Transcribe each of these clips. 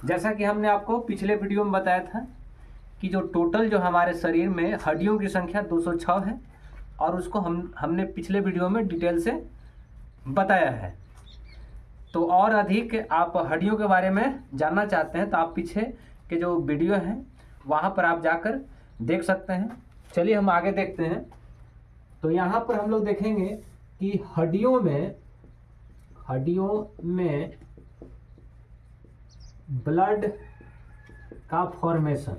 जैसा कि हमने आपको पिछले वीडियो में बताया था कि जो टोटल जो हमारे शरीर में हड्डियों की संख्या 206 है और उसको हमने पिछले वीडियो में डिटेल से बताया है। तो और अधिक आप हड्डियों के बारे में जानना चाहते हैं तो आप पीछे के जो वीडियो हैं वहाँ पर आप जाकर देख सकते हैं। चलिए हम आगे देखते हैं। तो यहाँ पर हम लोग देखेंगे कि हड्डियों में ब्लड का फॉर्मेशन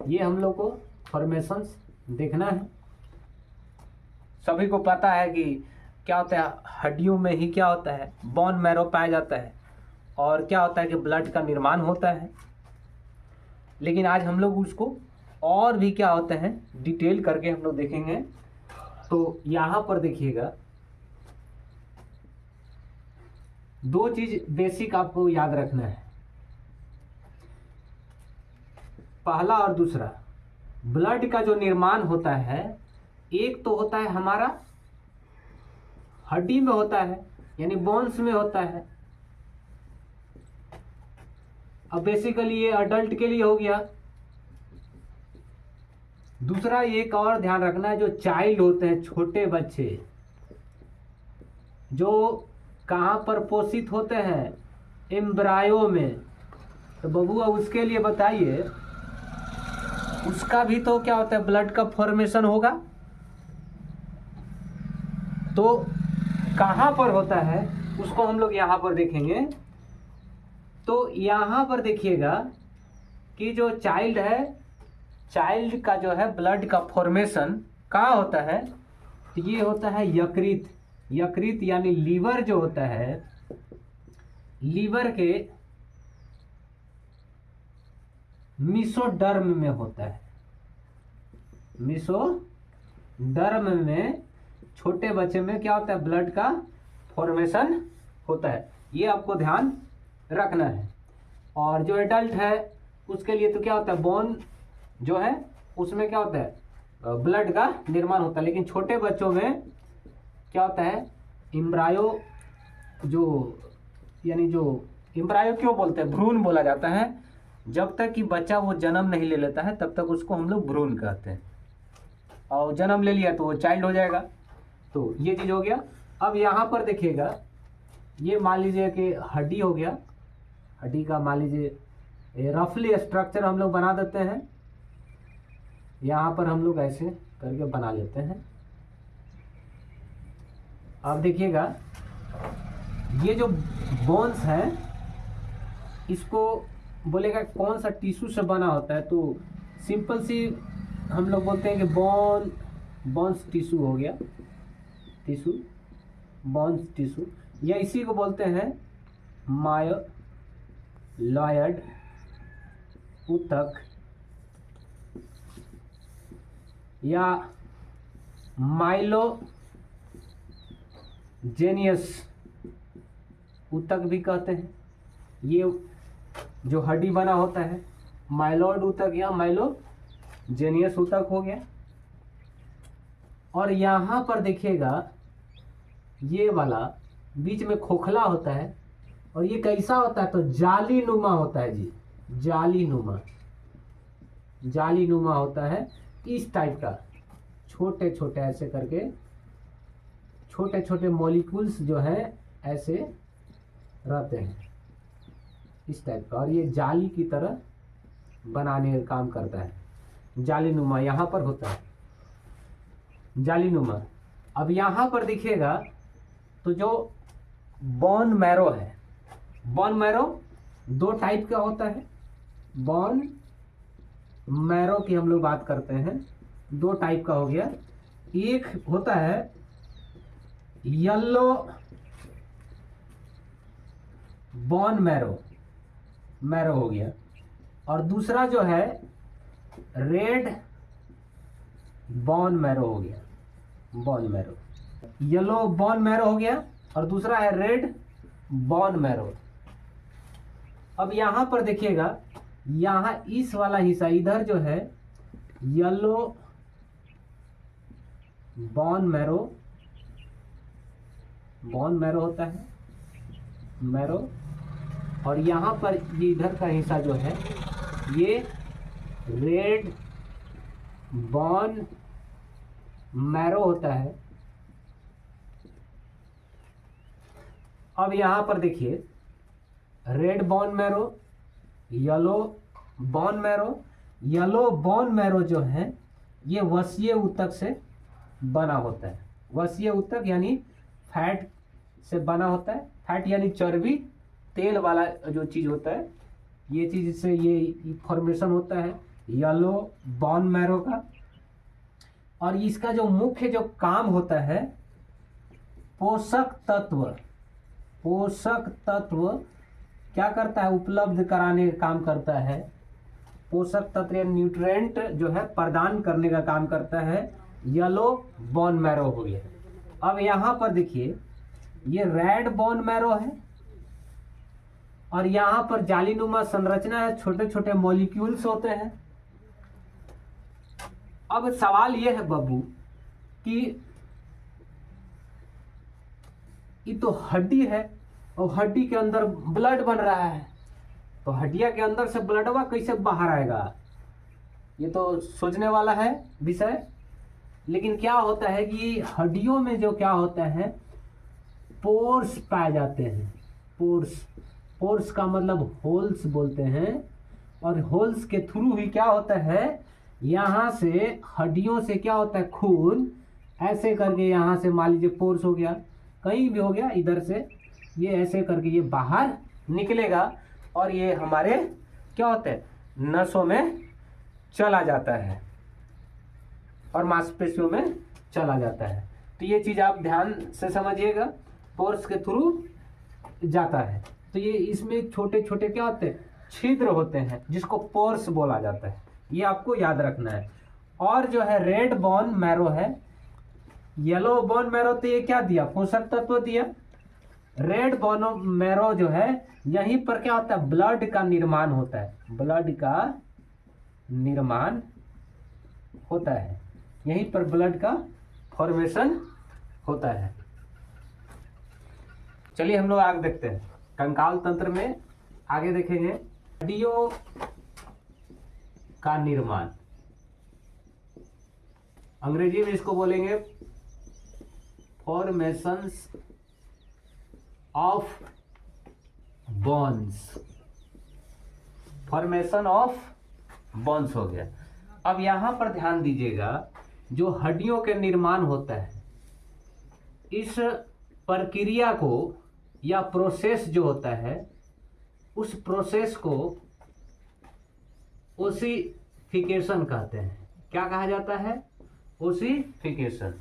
ये हम लोग को फॉर्मेशंस देखना है। सभी को पता है कि क्या होता है, हड्डियों में ही क्या होता है, बोन मैरो पाया जाता है और क्या होता है कि ब्लड का निर्माण होता है। लेकिन आज हम लोग उसको और भी क्या होता है डिटेल करके हम लोग देखेंगे। तो यहाँ पर देखिएगा, दो चीज बेसिक आपको याद रखना है, पहला और दूसरा। ब्लड का जो निर्माण होता है एक तो होता है हमारा हड्डी में होता है, यानी बोन्स में होता है। अब बेसिकली ये अडल्ट के लिए हो गया। दूसरा एक और ध्यान रखना है, जो चाइल्ड होते हैं, छोटे बच्चे जो कहाँ पर पोषित होते हैं, एम्ब्रायो में। तो बबुआ उसके लिए बताइए, उसका भी तो क्या होता है, ब्लड का फॉर्मेशन होगा। तो कहाँ पर होता है उसको हम लोग यहाँ पर देखेंगे। तो यहाँ पर देखिएगा कि जो चाइल्ड है, चाइल्ड का जो है ब्लड का फॉर्मेशन कहाँ होता है, तो ये होता है यकृत यानी लीवर जो होता है, लीवर के मीसोडर्म में होता है। मीसोडर्म में छोटे बच्चे में क्या होता है, ब्लड का फॉर्मेशन होता है। ये आपको ध्यान रखना है। और जो एडल्ट है उसके लिए तो क्या होता है, बोन जो है उसमें क्या होता है, ब्लड का निर्माण होता है। लेकिन छोटे बच्चों में क्या होता है, एम्ब्रायो यानी जो एम्ब्रायो क्यों बोलते हैं, भ्रूण बोला जाता है। जब तक कि बच्चा वो जन्म नहीं ले लेता है तब तक उसको हम लोग भ्रूण कहते हैं, और जन्म ले लिया तो वो चाइल्ड हो जाएगा। तो ये चीज़ हो गया। अब यहाँ पर देखिएगा, ये मान लीजिए कि हड्डी हो गया। हड्डी का मान लीजिए रफली स्ट्रक्चर हम लोग बना देते हैं। यहाँ पर हम लोग ऐसे करके बना लेते हैं। अब देखिएगा, ये जो बोन्स हैं इसको बोलेगा कौन सा टिश्यू से बना होता है, तो सिंपल सी हम लोग बोलते हैं कि बोन्स टिश्यू हो गया, बोन्स टिश्यू, या इसी को बोलते हैं मायोलॉयड ऊतक या माइलोजेनियस ऊतक भी कहते हैं। ये जो हड्डी बना होता है माइलॉइड ऊतक या माइलोजेनियस ऊतक हो गया। और यहाँ पर देखिएगा, ये वाला बीच में खोखला होता है और ये कैसा होता है, तो जाली नुमा होता है जी, जाली नुमा होता है। इस टाइप का छोटे छोटे ऐसे करके छोटे छोटे मॉलिक्यूल्स जो है ऐसे रहते हैं इस टाइप का, और ये जाली की तरह बनाने का काम करता है। जाली नुमा यहाँ पर होता है, जाली नुमा। अब यहाँ पर देखिएगा तो जो बोन मैरो है, बोन मैरो दो टाइप का होता है। बोन मैरो की हम लोग बात करते हैं, दो टाइप का हो गया। एक होता है येलो बोन मैरो हो गया, और दूसरा जो है रेड बोन मैरो हो गया, येलो बोन मैरो हो गया और दूसरा है रेड बोन मैरो। अब यहाँ पर देखिएगा, यहाँ इस वाला हिस्सा इधर जो है येलो बोन मैरो होता है, मैरो, और यहाँ पर ये इधर का हिस्सा जो है ये रेड बोन मैरो होता है। अब यहाँ पर देखिए red bone marrow, yellow bone marrow. Yellow bone marrow जो है ये वसीय ऊतक से बना होता है। वसीय ऊतक यानी फैट से बना होता है। फैट यानी चर्बी, तेल वाला जो चीज होता है, ये चीज से ये फॉर्मेशन होता है येलो बोन मैरो का। और इसका जो मुख्य जो काम होता है पोषक तत्व, पोषक तत्व क्या करता है, उपलब्ध कराने का काम करता है। पोषक तत्व या न्यूट्रिएंट जो है प्रदान करने का काम करता है येलो बोन मैरो हो गया। अब यहाँ पर देखिए ये रेड बोन मैरो है और यहाँ पर जालीनुमा संरचना है, छोटे छोटे मॉलिक्यूल्स होते हैं। अब सवाल ये है बब्बू कि ये तो हड्डी है और हड्डी के अंदर ब्लड बन रहा है, तो हड्डिया के अंदर से ब्लडवा कैसे बाहर आएगा, ये तो सोचने वाला है विषय। लेकिन क्या होता है कि हड्डियों में जो क्या होता है पोर्स पाए जाते हैं। पोर्स, पोर्स का मतलब होल्स बोलते हैं, और होल्स के थ्रू ही क्या होता है यहाँ से हड्डियों से क्या होता है खून ऐसे करके यहाँ से मान लीजिए पोर्स हो गया, कहीं भी हो गया, इधर से ये ऐसे करके ये बाहर निकलेगा और ये हमारे क्या होते हैं नसों में चला जाता है और मांसपेशियों में चला जाता है। तो ये चीज़ आप ध्यान से समझिएगा, पोर्स के थ्रू जाता है। तो ये इसमें छोटे छोटे क्या होते हैं छिद्र होते हैं जिसको पोर्स बोला जाता है, ये आपको याद रखना है। और जो है रेड बोन मैरो है, येलो बोन मैरो, तो ये क्या दिया पोषक तत्व दिया। रेड बोन मैरो जो है यहीं पर क्या होता है ब्लड का निर्माण होता है, ब्लड का निर्माण होता है, यहीं पर ब्लड का फॉर्मेशन होता है। चलिए हम लोग आगे देखते हैं कंकाल तंत्र में, आगे देखेंगे हड्डियों का निर्माण। अंग्रेजी में इसको बोलेंगे formations of bones, formation of bones हो गया। अब यहां पर ध्यान दीजिएगा, जो हड्डियों के निर्माण होता है इस प्रक्रिया को या प्रोसेस जो होता है उस प्रोसेस को ओसिफिकेशन कहते हैं। क्या कहा जाता है ओसिफिकेशन।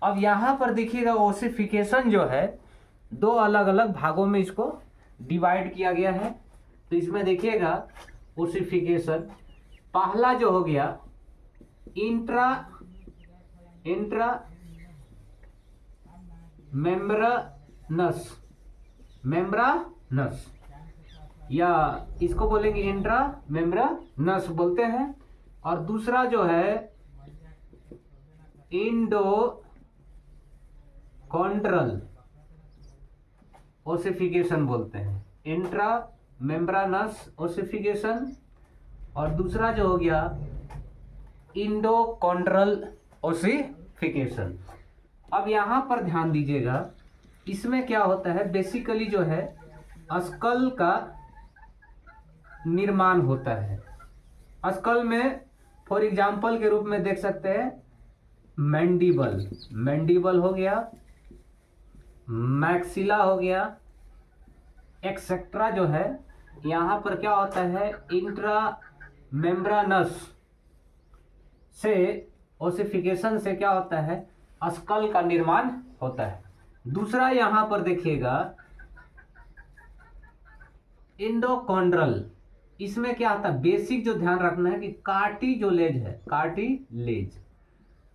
अब यहां पर देखिएगा ओसिफिकेशन जो है दो अलग अलग भागों में इसको डिवाइड किया गया है। तो इसमें देखिएगा ओसिफिकेशन पहला जो हो गया इंट्रा मेम्ब्रानस या इसको बोलेंगे इंट्रा मेम्ब्रानस बोलते हैं। और दूसरा जो है इंडोकॉन्ड्रल ओसिफिकेशन बोलते हैं, इंट्रा मेम्ब्रानस ओसिफिकेशन। और दूसरा जो हो गया इंडोकॉन्ड्रल ओसिफिकेशन। अब यहां पर ध्यान दीजिएगा, इसमें क्या होता है बेसिकली जो है स्कल का निर्माण होता है। स्कल में फॉर एग्जाम्पल के रूप में देख सकते हैं मैंडिबल, मैंडिबल हो गया, मैक्सिला हो गया, एक्सेट्रा जो है। यहाँ पर क्या होता है इंट्रा मेम्ब्रानस से ओसिफिकेशन से क्या होता है स्कल का निर्माण होता है। दूसरा यहाँ पर देखिएगा इंडोकॉन्ड्रल, इसमें क्या आता है बेसिक जो ध्यान रखना है कि कार्टिलेज है,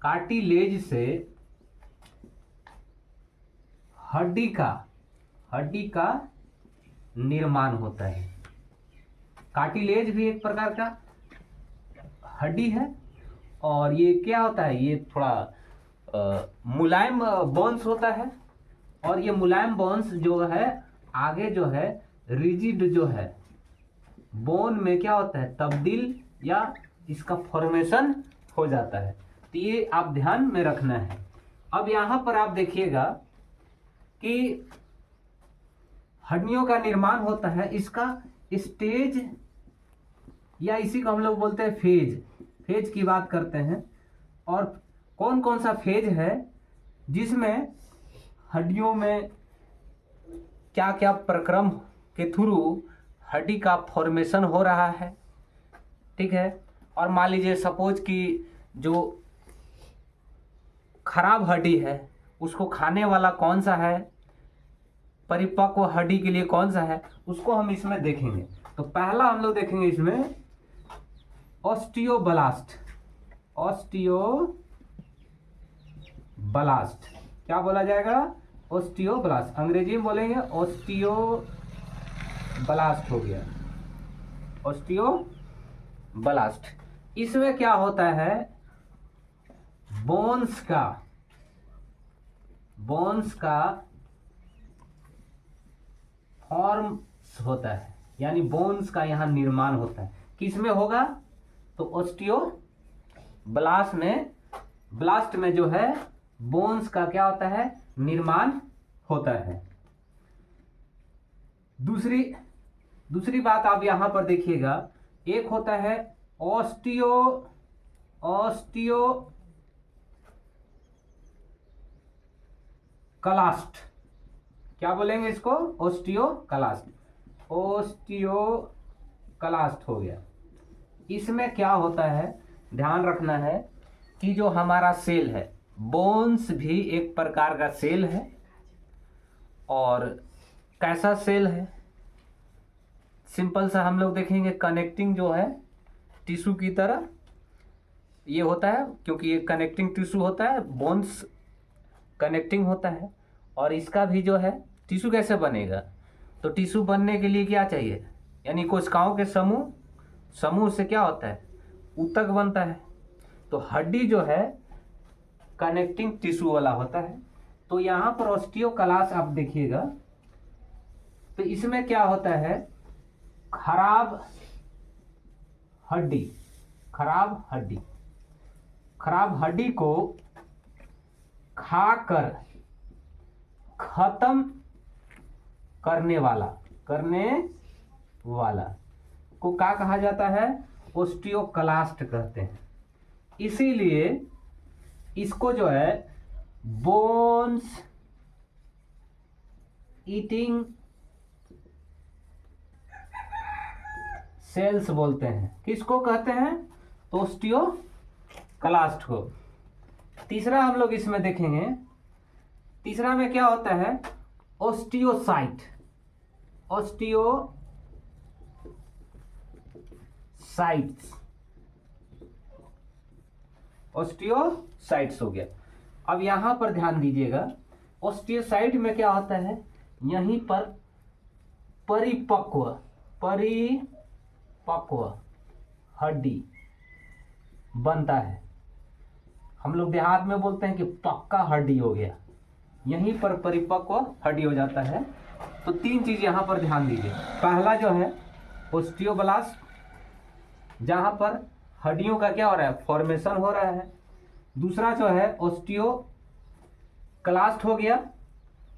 कार्टिलेज से हड्डी का निर्माण होता है। कार्टिलेज भी एक प्रकार का हड्डी है और ये क्या होता है ये थोड़ा मुलायम बोन्स होता है और ये मुलायम बोन्स जो है आगे जो है रिजिड जो है बोन में क्या होता है, तब्दील या इसका फॉर्मेशन हो जाता है। तो ये आप ध्यान में रखना है। अब यहाँ पर आप देखिएगा कि हड्डियों का निर्माण होता है, इसका स्टेज या इसी को हम लोग बोलते हैं फेज। फेज की बात करते हैं, और कौन कौन सा फेज है जिसमें हड्डियों में क्या क्या प्रक्रम के थ्रू हड्डी का फॉर्मेशन हो रहा है, ठीक है। और मान लीजिए सपोज कि जो खराब हड्डी है उसको खाने वाला कौन सा है, परिपक्व हड्डी के लिए कौन सा है, उसको हम इसमें देखेंगे। तो पहला हम लोग देखेंगे इसमें ऑस्टियोब्लास्ट। ऑस्टियोब्लास्ट क्या बोला जाएगा, ऑस्टियोब्लास्ट, अंग्रेजी में बोलेंगे ऑस्टियोब्लास्ट हो गया, ऑस्टियोब्लास्ट। इसमें क्या होता है, बोन्स का फॉर्म्स होता है, यानी बोन्स का यहाँ निर्माण होता है। किसमें होगा, तो ब्लास्ट में जो है बोन्स का क्या होता है, निर्माण होता है। दूसरी बात आप यहां पर देखिएगा, एक होता है ऑस्टियोक्लास्ट। क्या बोलेंगे इसको, ऑस्टियोक्लास्ट हो गया। इसमें क्या होता है, ध्यान रखना है कि जो हमारा सेल है, बोन्स भी एक प्रकार का सेल है। और कैसा सेल है, सिंपल सा हम लोग देखेंगे, कनेक्टिंग जो है टिश्यू की तरह ये होता है, क्योंकि ये कनेक्टिंग टिश्यू होता है, बोन्स कनेक्टिंग होता है। और इसका भी जो है टिश्यू कैसे बनेगा, तो टिश्यू बनने के लिए क्या चाहिए, यानी कोशिकाओं के समूह से क्या होता है, ऊतक बनता है। तो हड्डी जो है कनेक्टिंग टिश्यू वाला होता है। तो यहाँ पर ऑस्टियोक्लास्ट आप देखिएगा, तो इसमें क्या होता है, खराब हड्डी को खाकर खत्म करने वाला को क्या कहा जाता है, ऑस्टियोक्लास्ट कहते हैं। इसीलिए इसको जो है बोन्स ईटिंग सेल्स बोलते हैं। किसको कहते हैं, ऑस्टियोक्लास्ट को। तीसरा हम लोग इसमें देखेंगे, तीसरा में क्या होता है, ऑस्टियोसाइट्स हो गया। अब यहां पर ध्यान दीजिएगा, ऑस्टियोसाइट में क्या होता है, यहीं पर परिपक्व हड्डी बनता है। हम लोग देहात में बोलते हैं कि पक्का हड्डी हो गया, यहीं पर परिपक्व हड्डी हो जाता है। तो तीन चीज यहां पर ध्यान दीजिए। पहला जो है ऑस्टियोब्लास्ट, जहां पर हड्डियों का क्या हो रहा है, फॉर्मेशन हो रहा है। दूसरा जो है ऑस्टियोक्लास्ट हो गया,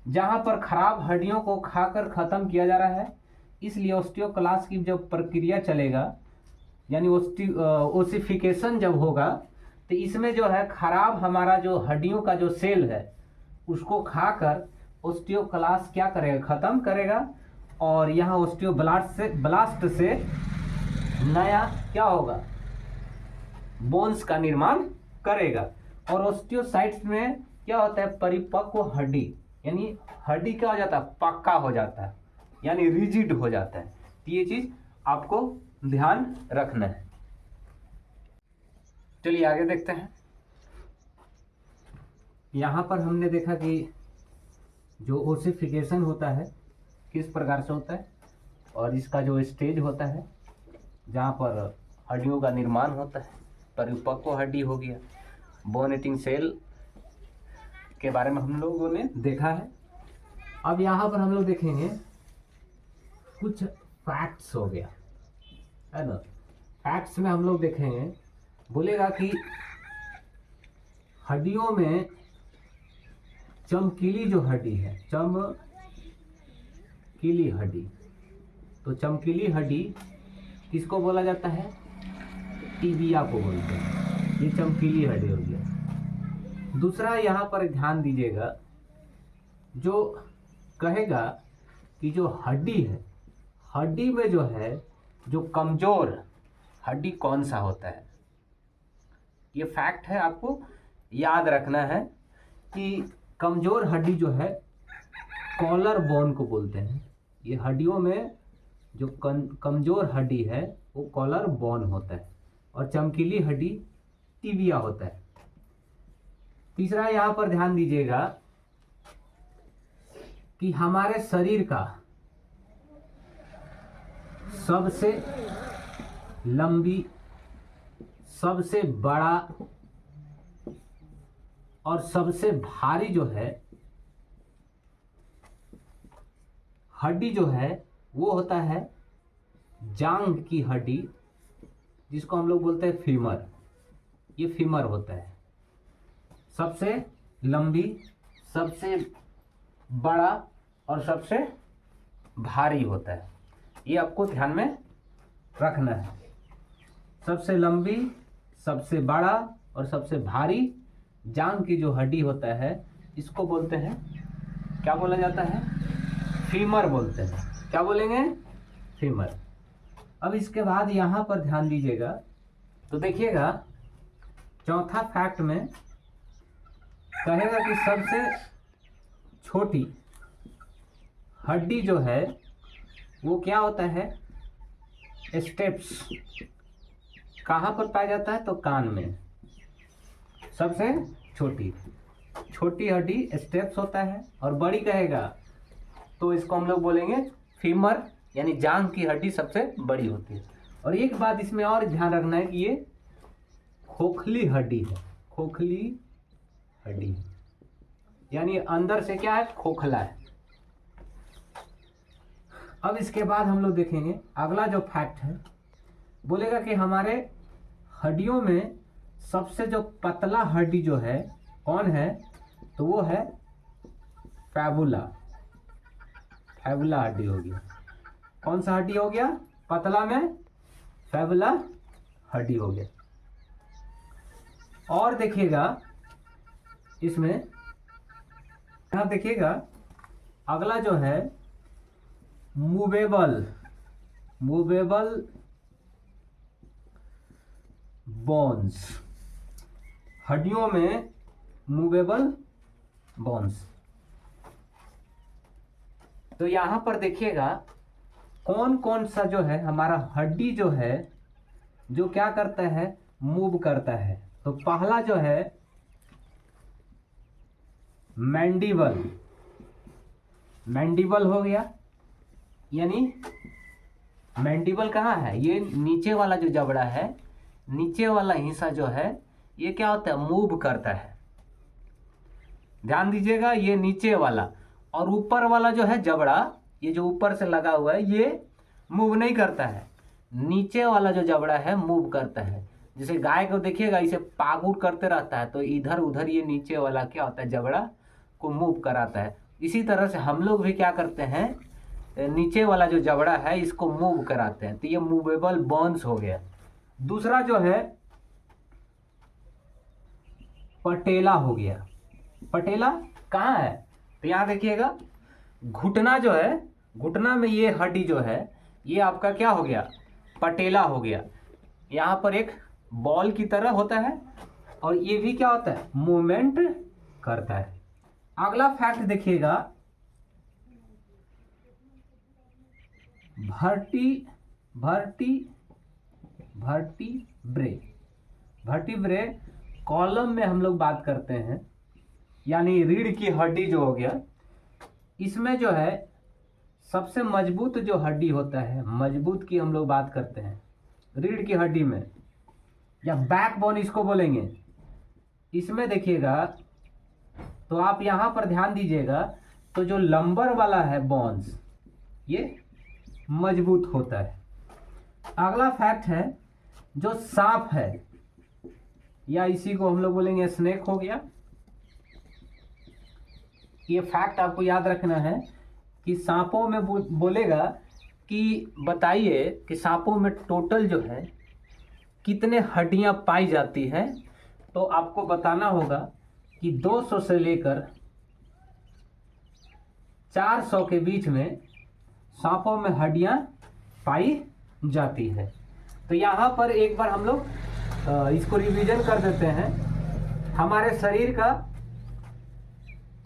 जहां पर खराब हड्डियों को खाकर खत्म किया जा रहा है। इसलिए ऑस्टियोक्लास्ट की जब प्रक्रिया चलेगा, यानी ओसिफिकेशन जब होगा, तो इसमें जो है खराब हमारा जो हड्डियों का जो सेल है उसको खाकर ऑस्टियोक्लास्ट क्या करेगा, खत्म करेगा। और यहाँ ऑस्टियोब्लास्ट से नया क्या होगा, बोन्स का निर्माण करेगा। और ऑस्टियोसाइट्स में क्या होता है, परिपक्व हड्डी, यानी हड्डी क्या हो जाता है, पक्का हो जाता है, यानी रिजिड हो जाता है। तो ये चीज आपको ध्यान रखना है। चलिए आगे देखते हैं। यहाँ पर हमने देखा कि जो ओसिफिकेशन होता है किस प्रकार से होता है, और इसका जो स्टेज होता है जहाँ पर हड्डियों का निर्माण होता है, परिपक्व हड्डी हो गया, बोन ईटिंग सेल के बारे में हम लोगों ने देखा है। अब यहाँ पर हम लोग देखेंगे कुछ फैक्ट्स हो गया, है ना। फैक्ट्स में हम लोग देखेंगे, बोलेगा कि हड्डियों में चमकीली जो हड्डी है, चमकीली हड्डी, तो चमकीली हड्डी किसको बोला जाता है? टीबिया को बोलते हैं। ये चमकीली हड्डी हो गया। दूसरा यहाँ पर ध्यान दीजिएगा, जो कहेगा कि जो हड्डी है, हड्डी में जो है जो कमजोर हड्डी कौन सा होता है, ये फैक्ट है, आपको याद रखना है कि कमजोर हड्डी जो है कॉलर बोन को बोलते हैं। ये हड्डियों में जो कमजोर हड्डी है वो कॉलर बोन होता है, और चमकीली हड्डी टिबिया होता है। तीसरा यहाँ पर ध्यान दीजिएगा कि हमारे शरीर का सबसे लंबी, सबसे बड़ा और सबसे भारी जो है हड्डी जो है वो होता है जांघ की हड्डी, जिसको हम लोग बोलते हैं फीमर। ये फीमर होता है, सबसे लंबी, सबसे बड़ा और सबसे भारी होता है। ये आपको ध्यान में रखना है। सबसे लंबी, सबसे बड़ा और सबसे भारी जांघ की जो हड्डी होता है, इसको बोलते हैं, क्या बोला जाता है? फीमर बोलते हैं। क्या बोलेंगे? फीमर। अब इसके बाद यहाँ पर ध्यान दीजिएगा, तो देखिएगा चौथा फैक्ट में कहेगा कि सबसे छोटी हड्डी जो है वो क्या होता है? स्टेप्स। कहाँ पर पाया जाता है? तो कान में। सबसे छोटी हड्डी स्टेप्स होता है, और बड़ी कहेगा तो इसको हम लोग बोलेंगे फीमर, यानी जांघ की हड्डी सबसे बड़ी होती है। और एक बात इसमें और ध्यान रखना है कि ये खोखली हड्डी है। खोखली हड्डी यानी अंदर से क्या है? खोखला है। अब इसके बाद हम लोग देखेंगे अगला जो फैक्ट है, बोलेगा कि हमारे हड्डियों में सबसे जो पतला हड्डी जो है कौन है? तो वो है फैबुला। फैबुला हड्डी हो गया। कौन सा हड्डी हो गया? पतला में फैबुला हड्डी हो गया। और देखिएगा इसमें, यहां देखिएगा अगला जो है मूवेबल बोन्स। हड्डियों में मूवेबल बोन्स। तो यहां पर देखिएगा कौन कौन सा जो है हमारा हड्डी जो है जो क्या करता है? मूव करता है। तो पहला जो है मैंडिबल हो गया। यानी मैंडिबल कहाँ है? ये नीचे वाला जो जबड़ा है, नीचे वाला हिस्सा जो है ये क्या होता है? मूव करता है। ध्यान दीजिएगा, ये नीचे वाला, और ऊपर वाला जो है जबड़ा, ये जो ऊपर से लगा हुआ है ये मूव नहीं करता है। नीचे वाला जो जबड़ा है मूव करता है। जैसे गाय को देखिएगा इसे पागुर करते रहता है, तो इधर उधर ये नीचे वाला क्या होता है? जबड़ा को मूव कराता है। इसी तरह से हम लोग भी क्या करते हैं? नीचे वाला जो जबड़ा है इसको मूव कराते हैं। तो ये मूवेबल बोन्स हो गया। दूसरा जो है पटेला हो गया। पटेला कहाँ है? तो यहाँ देखिएगा घुटना जो है, घुटना में ये हड्डी जो है ये आपका क्या हो गया? पटेला हो गया। यहाँ पर एक बॉल की तरह होता है, और ये भी क्या होता है? मूवमेंट करता है। अगला फैक्ट देखिएगा, वर्टिब्रे कॉलम में हम लोग बात करते हैं, यानी रीढ़ की हड्डी जो हो गया, इसमें जो है सबसे मजबूत जो हड्डी होता है, मजबूत की हम लोग बात करते हैं रीढ़ की हड्डी में, या बैकबोन इसको बोलेंगे। इसमें देखिएगा तो आप यहाँ पर ध्यान दीजिएगा, तो जो लंबर वाला है बोन्स, ये मजबूत होता है। अगला फैक्ट है, जो सांप है या इसी को हम लोग बोलेंगे स्नेक हो गया। ये फैक्ट आपको याद रखना है कि सांपों में बोलेगा कि बताइए कि सांपों में टोटल जो है कितने हड्डियां पाई जाती हैं, तो आपको बताना होगा कि 200 से लेकर 400 के बीच में सांपों में हड्डियां पाई जाती है। तो यहाँ पर एक बार हम लोग इसको रिवीजन कर देते हैं। हमारे शरीर का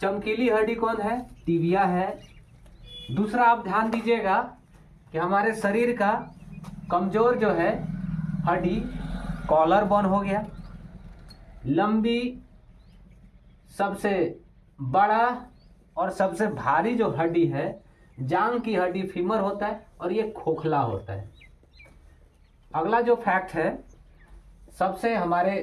चमकीली हड्डी कौन है? टिबिया है। दूसरा आप ध्यान दीजिएगा कि हमारे शरीर का कमजोर जो है हड्डी कॉलर बोन हो गया। लंबी, सबसे बड़ा और सबसे भारी जो हड्डी है जांग की हड्डी फीमर होता है, और ये खोखला होता है। अगला जो फैक्ट है, सबसे हमारे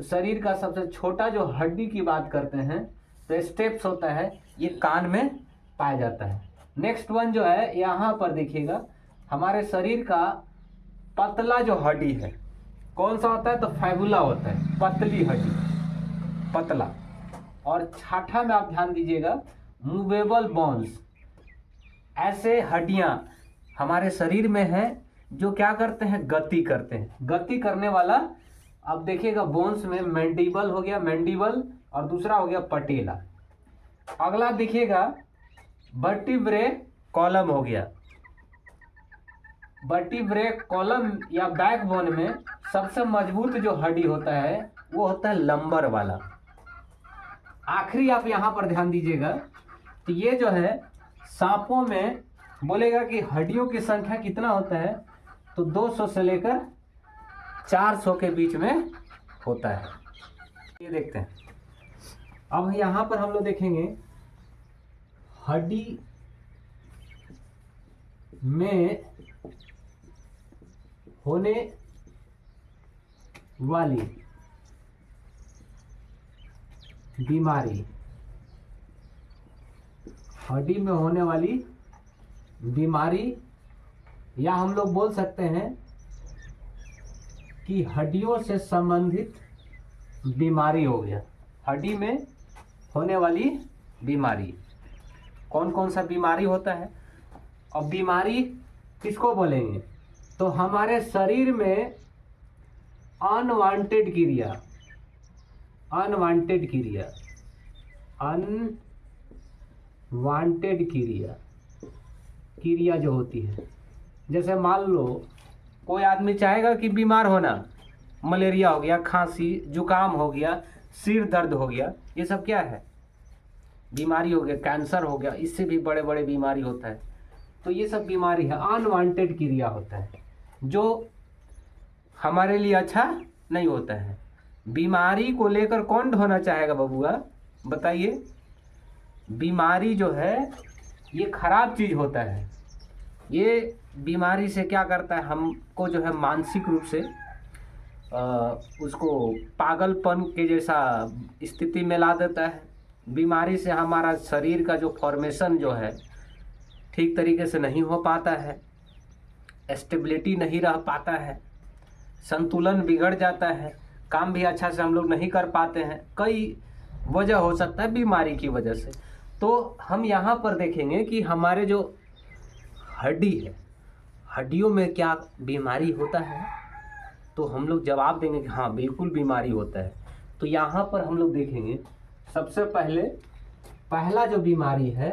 शरीर का सबसे छोटा जो हड्डी की बात करते हैं तो स्टेप्स होता है, ये कान में पाया जाता है। नेक्स्ट वन जो है, यहाँ पर देखिएगा हमारे शरीर का पतला जो हड्डी है कौन सा होता है? तो फैबुला होता है, पतली हड्डी, पतला। और छठा में आप ध्यान दीजिएगा, मूवेबल बोन्स। ऐसे हड्डियां हमारे शरीर में हैं जो क्या करते हैं? गति करते हैं। गति करने वाला अब देखिएगा बोन्स में मैंडिबल हो गया, मैंडिबल, और दूसरा हो गया पटेला। अगला देखिएगा वर्टिब्रे कॉलम हो गया। वर्टिब्रे कॉलम या बैकबोन में सबसे मजबूत जो हड्डी होता है वो होता है लंबर वाला। आखिरी आप यहाँ पर ध्यान दीजिएगा, तो ये जो है सांपों में बोलेगा कि हड्डियों की संख्या कितना होता है? तो 200 से लेकर 400 के बीच में होता है। ये देखते हैं। अब यहाँ पर हम लोग देखेंगे हड्डी में होने वाली बीमारी, हड्डी में होने वाली बीमारी, या हम लोग बोल सकते हैं कि हड्डियों से संबंधित बीमारी हो गया। हड्डी में होने वाली बीमारी, कौन कौन सा बीमारी होता है? अब बीमारी किसको बोलेंगे? तो हमारे शरीर में अनवांटेड क्रिया, अनवांटेड क्रिया, अनवांटेड क्रिया, क्रिया जो होती है, जैसे मान लो कोई आदमी चाहेगा कि बीमार होना, मलेरिया हो गया, खांसी, जुकाम हो गया, सिर दर्द हो गया, ये सब क्या है? बीमारी हो गया। कैंसर हो गया, इससे भी बड़े बड़े बीमारी होता है। तो ये सब बीमारी है, अनवांटेड क्रिया होता है जो हमारे लिए अच्छा नहीं होता है। बीमारी को लेकर कौन ढोना चाहेगा बबुआ? बताइए। बीमारी जो है ये खराब चीज होता है। ये बीमारी से क्या करता है? हमको जो है मानसिक रूप से उसको पागलपन के जैसा स्थिति में ला देता है। बीमारी से हमारा शरीर का जो फॉर्मेशन जो है ठीक तरीके से नहीं हो पाता है, स्टेबिलिटी नहीं रह पाता है, संतुलन बिगड़ जाता है, काम भी अच्छा से हम लोग नहीं कर पाते हैं। कई वजह हो सकता है बीमारी की वजह से। तो हम यहाँ पर देखेंगे कि हमारे जो हड्डी है, हड्डियों में क्या बीमारी होता है? तो हम लोग जवाब देंगे कि हाँ बिल्कुल बीमारी होता है। तो यहाँ पर हम लोग देखेंगे सबसे पहला जो बीमारी है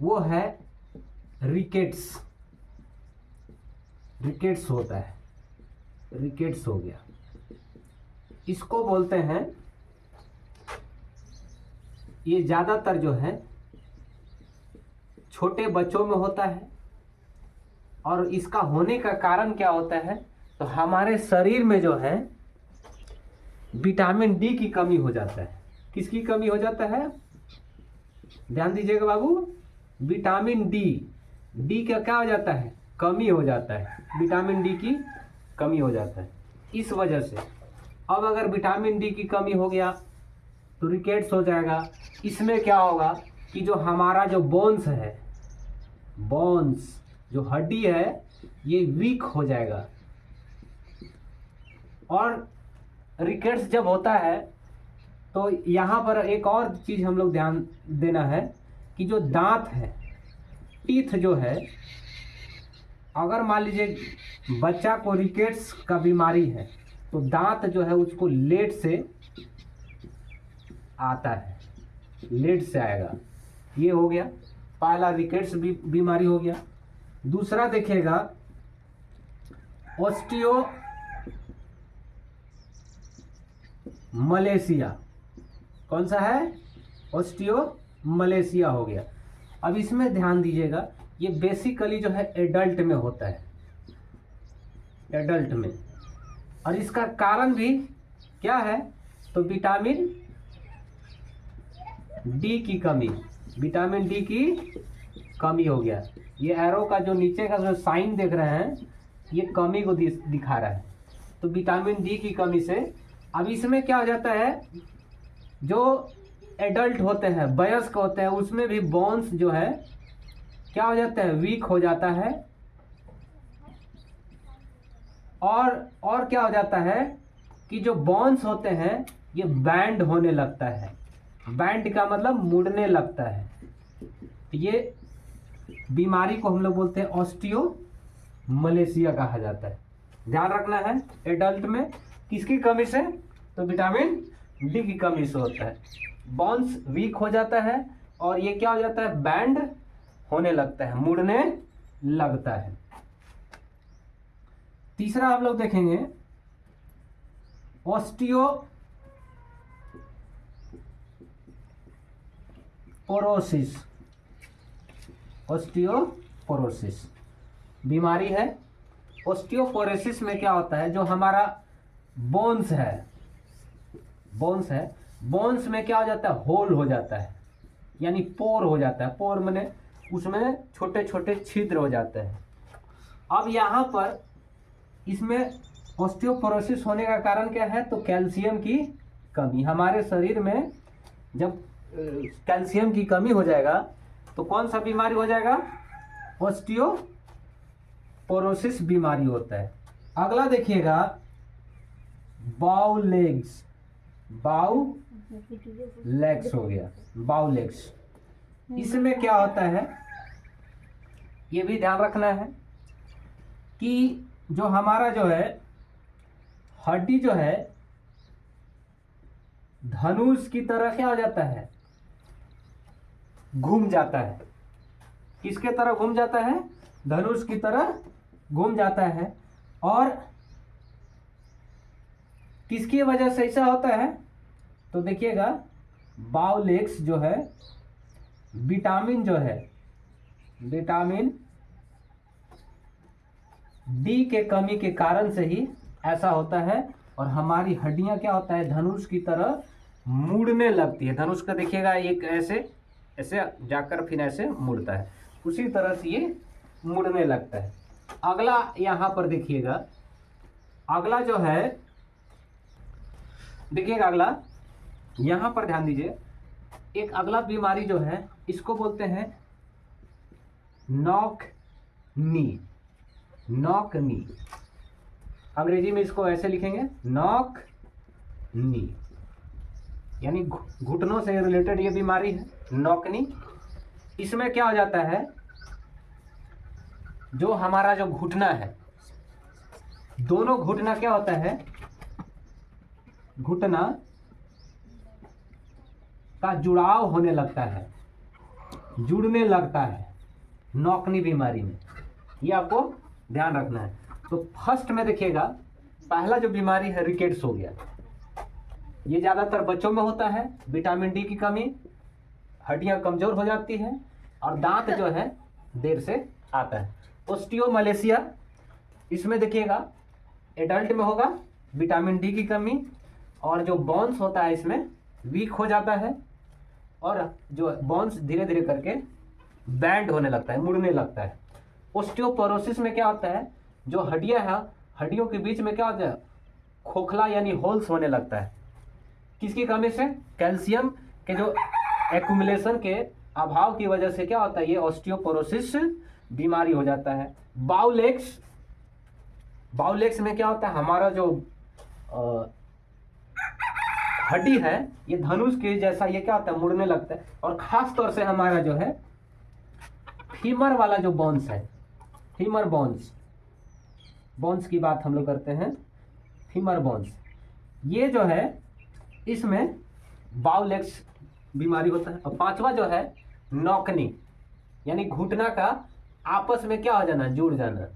वो है रिकेट्स। रिकेट्स होता है, रिकेट्स हो गया। इसको बोलते हैं, ये ज़्यादातर जो है छोटे बच्चों में होता है। और इसका होने का कारण क्या होता है? तो हमारे शरीर में जो है विटामिन डी की कमी हो जाता है। किसकी कमी हो जाता है? ध्यान दीजिएगा बाबू, विटामिन डी। डी का क्या हो जाता है? कमी हो जाता है। विटामिन डी की कमी हो जाता है। इस वजह से अब अगर विटामिन डी की कमी हो गया तो रिकेट्स हो जाएगा। इसमें क्या होगा कि जो हमारा जो बोन्स है, बोन्स जो हड्डी है ये वीक हो जाएगा। और रिकेट्स जब होता है तो यहाँ पर एक और चीज़ हम लोग ध्यान देना है कि जो दांत है, टीथ जो है, अगर मान लीजिए बच्चा को रिकेट्स का बीमारी है तो दांत जो है उसको लेट से आता है, लेट से आएगा। ये हो गया पहला, रिकेट्स बीमारी हो गया। दूसरा देखिएगा ऑस्टियो मलेशिया। कौन सा है? ऑस्टियो मलेशिया हो गया। अब इसमें ध्यान दीजिएगा, ये बेसिकली जो है एडल्ट में होता है, एडल्ट में। और इसका कारण भी क्या है? तो विटामिन डी की कमी, विटामिन डी की कमी हो गया। ये एरो का जो नीचे का जो साइन देख रहे हैं ये कमी को दिखा रहा है, तो विटामिन डी की कमी से। अब इसमें क्या हो जाता है, जो एडल्ट होते हैं, वयस्क होते हैं, उसमें भी बोन्स जो है क्या हो जाता है? वीक हो जाता है। और क्या हो जाता है कि जो बोन्स होते हैं ये बैंड होने लगता है। बैंड का मतलब मुड़ने लगता है। ये बीमारी को हम लोग बोलते हैं ऑस्टियो मलेशिया कहा जाता है। ध्यान रखना है, एडल्ट में किसकी कमी से? तो विटामिन डी की कमी से होता है। बोन्स वीक हो जाता है और ये क्या हो जाता है? बैंड होने लगता है, मुड़ने लगता है। तीसरा हम लोग देखेंगे ऑस्टियोपोरोसिस। ऑस्टियोपोरोसिस बीमारी है। ऑस्टियोपोरोसिस में क्या होता है, जो हमारा बोन्स है, बोन्स में क्या हो जाता है? होल हो जाता है, यानी पोर हो जाता है। पोर माने उसमें छोटे छोटे छिद्र हो जाते हैं। अब यहाँ पर इसमें ऑस्टियोपोरोसिस होने का कारण क्या है? तो कैल्शियम की कमी। हमारे शरीर में जब कैल्शियम की कमी हो जाएगा तो कौन सा बीमारी हो जाएगा? ऑस्टियोपोरोसिस बीमारी होता है। अगला देखिएगा बाउलेग्स हो गया, बाउलेग्स। इसमें क्या होता है, ये भी ध्यान रखना है कि जो हमारा जो है हड्डी जो है धनुष की तरह क्या हो जाता है? घूम जाता है। किसके तरह घूम जाता है? धनुष की तरह घूम जाता है। और किसकी वजह से ऐसा होता है? तो देखिएगा बाउलेग्स जो है, विटामिन जो है, विटामिन डी के कमी के कारण से ही ऐसा होता है। और हमारी हड्डियां क्या होता है? धनुष की तरह मुड़ने लगती है। धनुष का देखिएगा एक ऐसे ऐसे जाकर फिर ऐसे मुड़ता है, उसी तरह से ये मुड़ने लगता है। अगला यहाँ पर देखिएगा, अगला जो है देखिएगा, अगला यहाँ पर ध्यान दीजिए, एक अगला बीमारी जो है इसको बोलते हैं नॉक नी। नॉक नी, अंग्रेजी में इसको ऐसे लिखेंगे नॉक नी, यानी घुटनों से रिलेटेड ये बीमारी है, नॉक नी। इसमें क्या हो जाता है, जो हमारा जो घुटना है, दोनों घुटना क्या होता है, घुटना का जुड़ाव होने लगता है, जुड़ने लगता है नॉकनी बीमारी में। ये आपको ध्यान रखना है। तो फर्स्ट में देखिएगा, पहला जो बीमारी है रिकेट्स हो गया। ये ज़्यादातर बच्चों में होता है। विटामिन डी की कमी, हड्डियां कमजोर हो जाती हैं और दांत जो है देर से आता है। ऑस्टियोमलेशिया, इसमें देखिएगा एडल्ट में होगा, विटामिन डी की कमी और जो बोन्स होता है इसमें वीक हो जाता है और जो बोन्स धीरे धीरे करके बैंड होने लगता है, मुड़ने लगता है। ऑस्टियोपोरोसिस में क्या होता है, जो हड्डियां हैं, हड्डियों के बीच में क्या होता है, खोखला यानी होल्स होने लगता है। किसकी कमी से? कैल्शियम के जो एक्यूमुलेशन के अभाव की वजह से क्या होता है, ये ऑस्टियोपोरोसिस बीमारी हो जाता है। बाउलेक्स, बाउलेक्स में क्या होता है, हमारा जो हड्डी है ये धनुष के जैसा ये क्या होता है, मुड़ने लगता है। और खास तौर से हमारा जो है फीमर वाला जो बोन्स है, फीमर बोन्स, बोन्स की बात हम लोग करते हैं, फीमर बोन्स, ये जो है इसमें बाउलेक्स बीमारी होता है। और पांचवा जो है नॉकनी, यानी घुटना का आपस में क्या हो जाना, जुड़ जाना।